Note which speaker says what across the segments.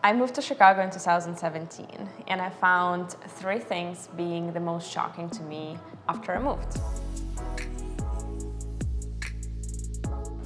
Speaker 1: I moved to Chicago in 2017, and I found three things being the most shocking to me after I moved.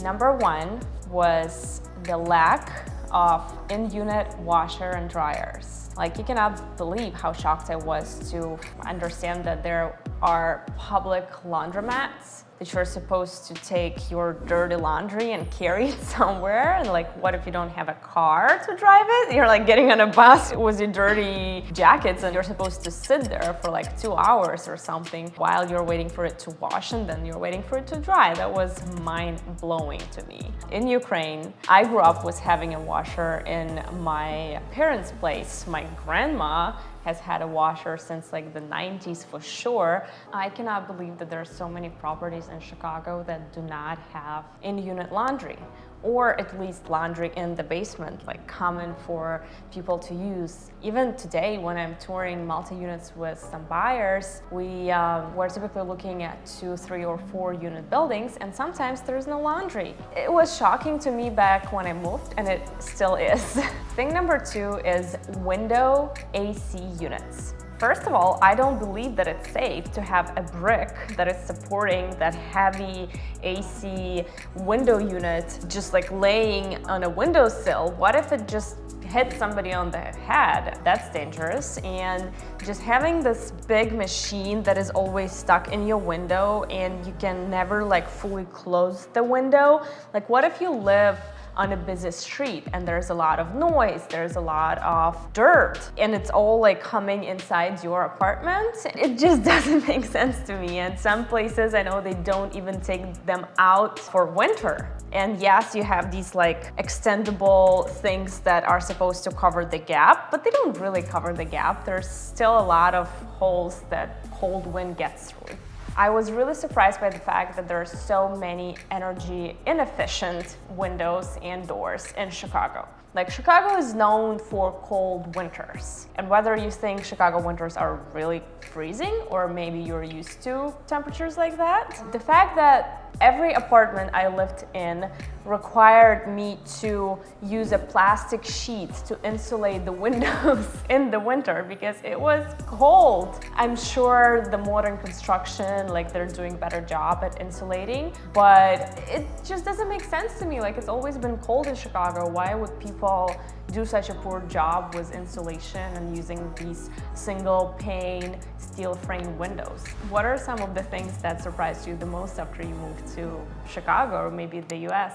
Speaker 1: Number one was the lack of in-unit washer and dryers. Like, you cannot believe how shocked I was to understand that there are public laundromats that you're supposed to take your dirty laundry and carry it somewhere. And like, what if you don't have a car to drive it? You're like getting on a bus with your dirty jackets and you're supposed to sit there for like 2 hours or something while you're waiting for it to wash and then you're waiting for it to dry. That was mind-blowing to me. In Ukraine, I grew up with having a washer in my parents' place. My grandma has had a washer since like the 90s for sure. I cannot believe that there are so many properties in Chicago that do not have in-unit laundry, or at least laundry in the basement, like common for people to use. Even today, when I'm touring multi-units with some buyers, we're typically looking at 2, 3, or 4 unit buildings, and sometimes there's no laundry. It was shocking to me back when I moved, and it still is. Thing number two is window AC units. First of all, I don't believe that it's safe to have a brick that is supporting that heavy AC window unit just like laying on a windowsill. What if it just hit somebody on the head? That's dangerous. And just having this big machine that is always stuck in your window and you can never like fully close the window. Like, what if you live on a busy street and there's a lot of noise, there's a lot of dirt, and it's all like coming inside your apartment? It just doesn't make sense to me. And some places, I know they don't even take them out for winter. And yes, you have these like extendable things that are supposed to cover the gap, but they don't really cover the gap. There's still a lot of holes that cold wind gets through. I was really surprised by the fact that there are so many energy inefficient windows and doors in Chicago. Like, Chicago is known for cold winters. And whether you think Chicago winters are really freezing or maybe you're used to temperatures like that, the fact that every apartment I lived in required me to use a plastic sheet to insulate the windows in the winter because it was cold. I'm sure the modern construction, like, they're doing a better job at insulating, but it just doesn't make sense to me. Like, it's always been cold in Chicago. Why would people do such a poor job with insulation and using these single pane steel frame windows? What are some of the things that surprised you the most after you moved to Chicago or maybe the US?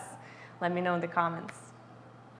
Speaker 1: Let me know in the comments.